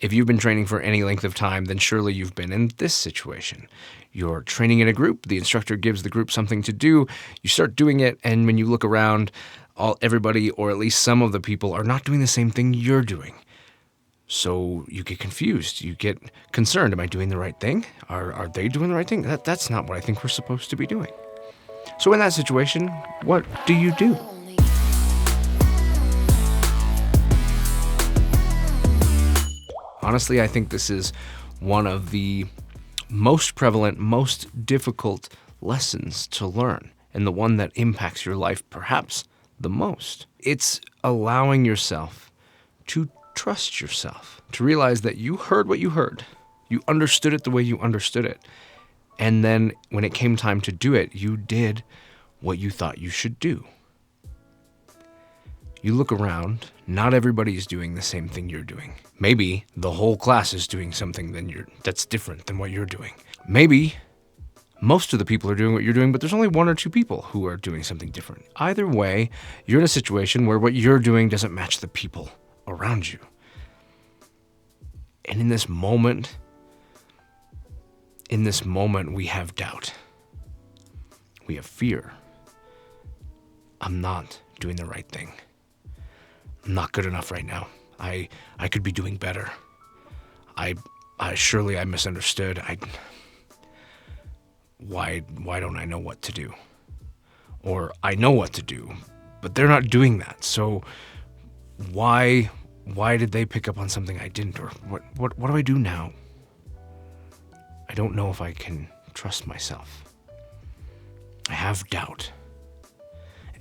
If you've been training for any length of time, then surely you've been in this situation. You're training in a group, the instructor gives the group something to do, you start doing it, and when you look around, everybody, or at least some of the people, are not doing the same thing you're doing. So you get confused, you get concerned. Am I doing the right thing? Are they doing the right thing? That's not what I think we're supposed to be doing. So in that situation, what do you do? Honestly, I think this is one of the most prevalent, most difficult lessons to learn, and the one that impacts your life perhaps the most. It's allowing yourself to trust yourself, to realize that you heard what you heard, you understood it the way you understood it, and then when it came time to do it, you did what you thought you should do. You look around, not everybody is doing the same thing you're doing. Maybe the whole class is doing something that's different than what you're doing. Maybe most of the people are doing what you're doing, but there's only one or two people who are doing something different. Either way, you're in a situation where what you're doing doesn't match the people around you. And in this moment, we have doubt. We have fear. I'm not doing the right thing. I'm not good enough right now. I could be doing better. Surely I misunderstood. Why don't I know what to do? Or I know what to do, but they're not doing that. So why did they pick up on something I didn't? Or what do I do now? I don't know if I can trust myself. I have doubt.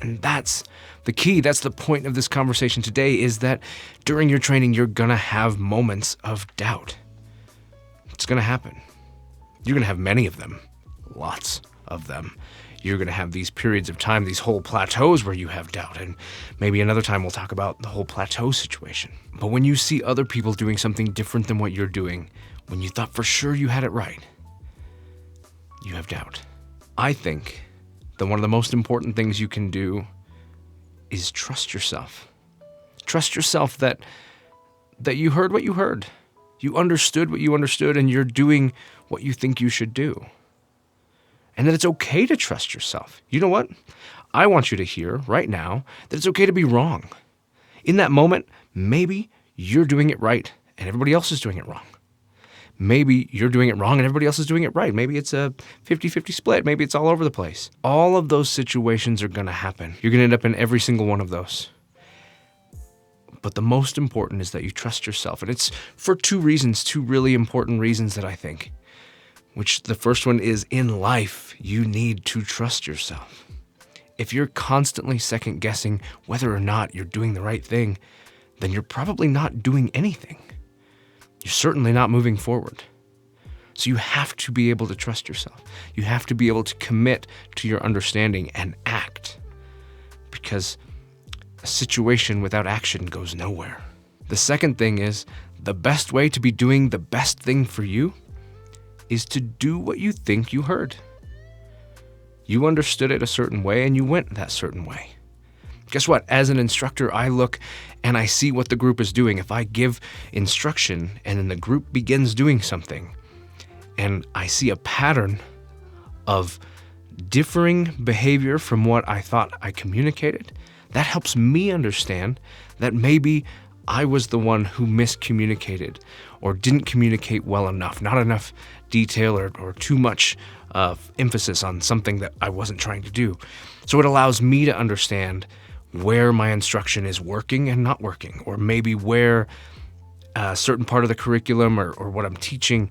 And that's the key. That's the point of this conversation today, is that during your training, you're going to have moments of doubt. It's going to happen. You're going to have many of them, lots of them. You're going to have these periods of time, these whole plateaus where you have doubt. And maybe another time we'll talk about the whole plateau situation. But when you see other people doing something different than what you're doing, when you thought for sure you had it right, you have doubt. I think that one of the most important things you can do is trust yourself. Trust yourself that you heard what you heard. You understood what you understood, and you're doing what you think you should do. And that it's okay to trust yourself. You know what? I want you to hear right now that it's okay to be wrong. In that moment, maybe you're doing it right and everybody else is doing it wrong. Maybe you're doing it wrong and everybody else is doing it right. Maybe it's a 50-50 split. Maybe it's all over the place. All of those situations are going to happen. You're going to end up in every single one of those. But the most important is that you trust yourself. And it's for two really important reasons that I think. Which the first one is, in life, you need to trust yourself. If you're constantly second guessing whether or not you're doing the right thing, then you're probably not doing anything. You're certainly not moving forward. So you have to be able to trust yourself. You have to be able to commit to your understanding and act. Because a situation without action goes nowhere. The second thing is, the best way to be doing the best thing for you is to do what you think you heard. You understood it a certain way and you went that certain way. Guess what? As an instructor, I look and I see what the group is doing. If I give instruction and then the group begins doing something and I see a pattern of differing behavior from what I thought I communicated, that helps me understand that maybe I was the one who miscommunicated or didn't communicate well enough, not enough detail or too much emphasis on something that I wasn't trying to do. So it allows me to understand where my instruction is working and not working, or maybe where a certain part of the curriculum or what I'm teaching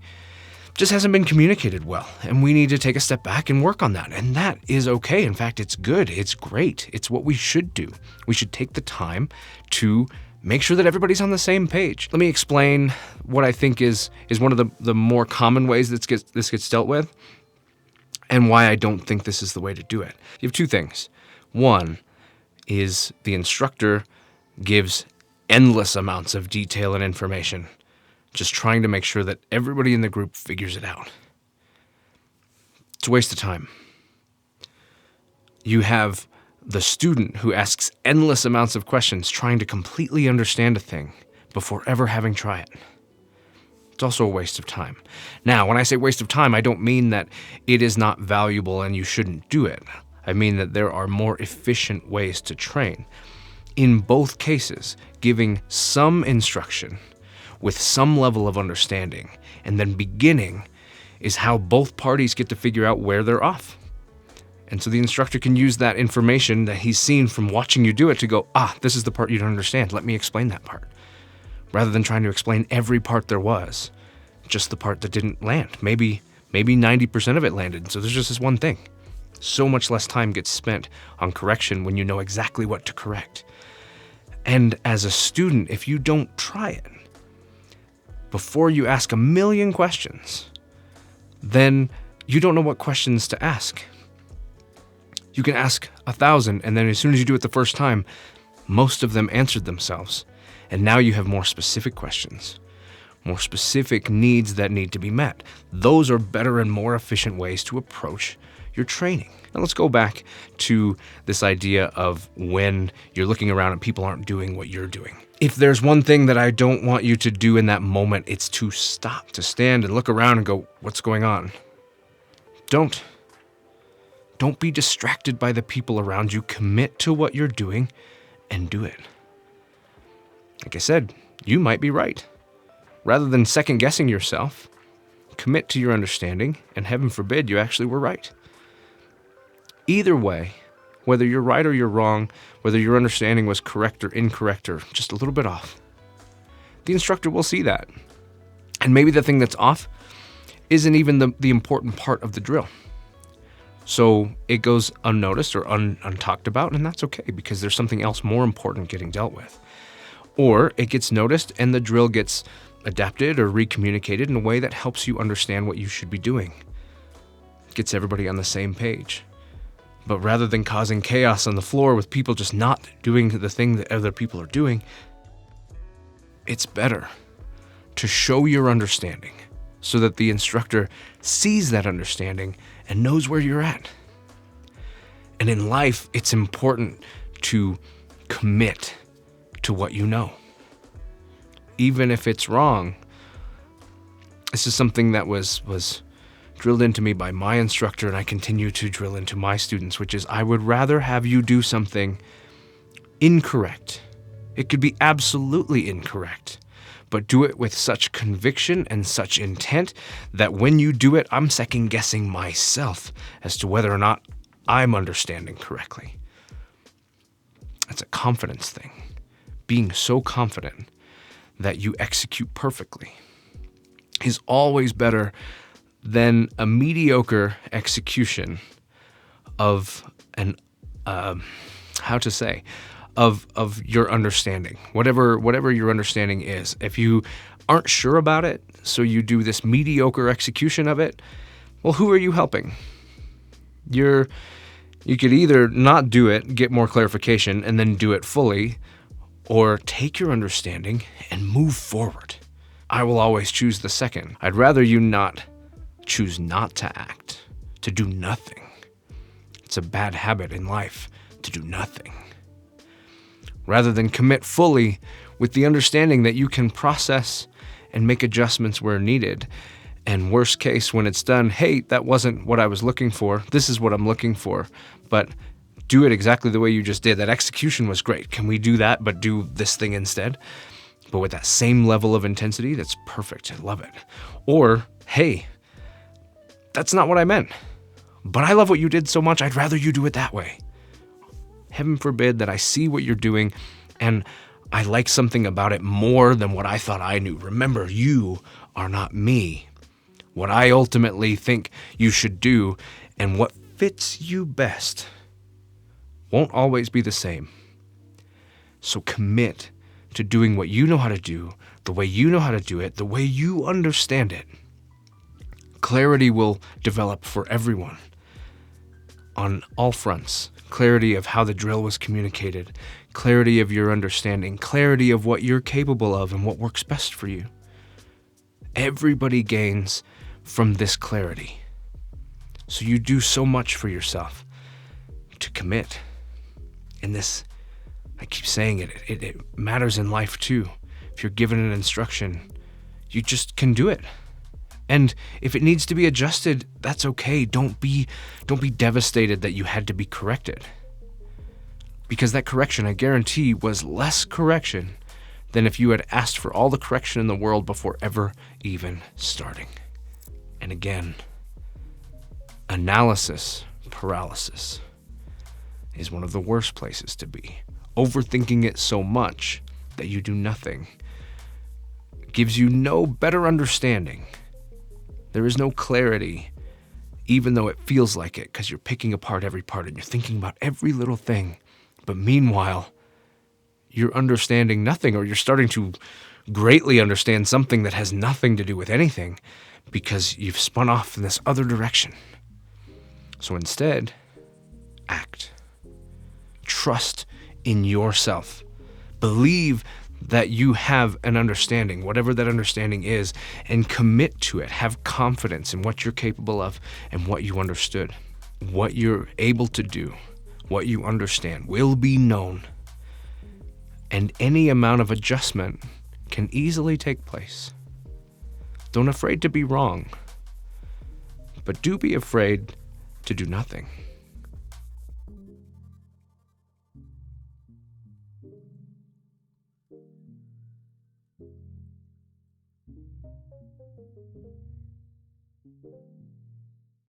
just hasn't been communicated well, and we need to take a step back and work on that. And that is okay. In fact, it's good. It's great. It's what we should do. We should take the time to make sure that everybody's on the same page. Let me explain what I think is one of the more common ways this gets dealt with, and why I don't think this is the way to do it. You have two things. One is the instructor gives endless amounts of detail and information, just trying to make sure that everybody in the group figures it out. It's a waste of time. You have the student who asks endless amounts of questions trying to completely understand a thing before ever having tried it. It's also a waste of time. Now, when I say waste of time, I don't mean that it is not valuable and you shouldn't do it. I mean that there are more efficient ways to train. In both cases, giving some instruction with some level of understanding and then beginning is how both parties get to figure out where they're off. And so the instructor can use that information that he's seen from watching you do it to go, this is the part you don't understand. Let me explain that part. Rather than trying to explain every part there was, just the part that didn't land. Maybe 90% of it landed, so there's just this one thing. So much less time gets spent on correction when you know exactly what to correct. And as a student, if you don't try it, before you ask a million questions, then you don't know what questions to ask. You can ask 1,000, and then as soon as you do it the first time, most of them answered themselves. And now you have more specific questions, more specific needs that need to be met. Those are better and more efficient ways to approach your training. Now let's go back to this idea of when you're looking around and people aren't doing what you're doing. If there's one thing that I don't want you to do in that moment, it's to stop, to stand and look around and go, what's going on? Don't be distracted by the people around you. Commit to what you're doing and do it. Like I said, you might be right. Rather than second guessing yourself, commit to your understanding, and heaven forbid you actually were right. Either way, whether you're right or you're wrong, whether your understanding was correct or incorrect or just a little bit off, the instructor will see that. And maybe the thing that's off isn't even the important part of the drill. So it goes unnoticed or untalked about, and that's okay because there's something else more important getting dealt with. Or it gets noticed and the drill gets adapted or recommunicated in a way that helps you understand what you should be doing. Gets everybody on the same page. But rather than causing chaos on the floor with people just not doing the thing that other people are doing, it's better to show your understanding so that the instructor sees that understanding and knows where you're at. And in life, it's important to commit to what you know. Even if it's wrong. This is something that was drilled into me by my instructor, and I continue to drill into my students, which is I would rather have you do something incorrect. It could be absolutely incorrect, but do it with such conviction and such intent that when you do it, I'm second guessing myself as to whether or not I'm understanding correctly. It's a confidence thing. Being so confident that you execute perfectly is always better than a mediocre execution of of your understanding, whatever your understanding is. If you aren't sure about it, so you do this mediocre execution of it, well, who are you helping? You could either not do it, get more clarification, and then do it fully, or take your understanding and move forward. I will always choose the second. I'd rather you not choose not to act, to do nothing. It's a bad habit in life to do nothing. Rather than commit fully with the understanding that you can process and make adjustments where needed. And worst case, when it's done, hey, that wasn't what I was looking for. This is what I'm looking for. But do it exactly the way you just did. That execution was great. Can we do that, but do this thing instead? But with that same level of intensity, that's perfect. I love it. Or, hey, that's not what I meant. But I love what you did so much, I'd rather you do it that way. Heaven forbid that I see what you're doing and I like something about it more than what I thought I knew. Remember, you are not me. What I ultimately think you should do and what fits you best won't always be the same. So commit to doing what you know how to do, the way you know how to do it, the way you understand it. Clarity will develop for everyone on all fronts. Clarity of how the drill was communicated, clarity of your understanding, clarity of what you're capable of and what works best for you. Everybody gains from this clarity. So you do so much for yourself to commit. And this, I keep saying it matters in life too. If you're given an instruction, you just can do it. And if it needs to be adjusted, that's okay. Don't be devastated that you had to be corrected. Because that correction, I guarantee, was less correction than if you had asked for all the correction in the world before ever even starting. And again, analysis paralysis is one of the worst places to be. Overthinking it so much that you do nothing gives you no better understanding. There is no clarity, even though it feels like it, because you're picking apart every part and you're thinking about every little thing. But meanwhile, you're understanding nothing, or you're starting to greatly understand something that has nothing to do with anything because you've spun off in this other direction. So instead, act. Trust in yourself. Believe that you have an understanding, whatever that understanding is, and commit to it. Have confidence in what you're capable of and what you understood. What you're able to do, what you understand, will be known. And any amount of adjustment can easily take place. Don't be afraid to be wrong, but do be afraid to do nothing.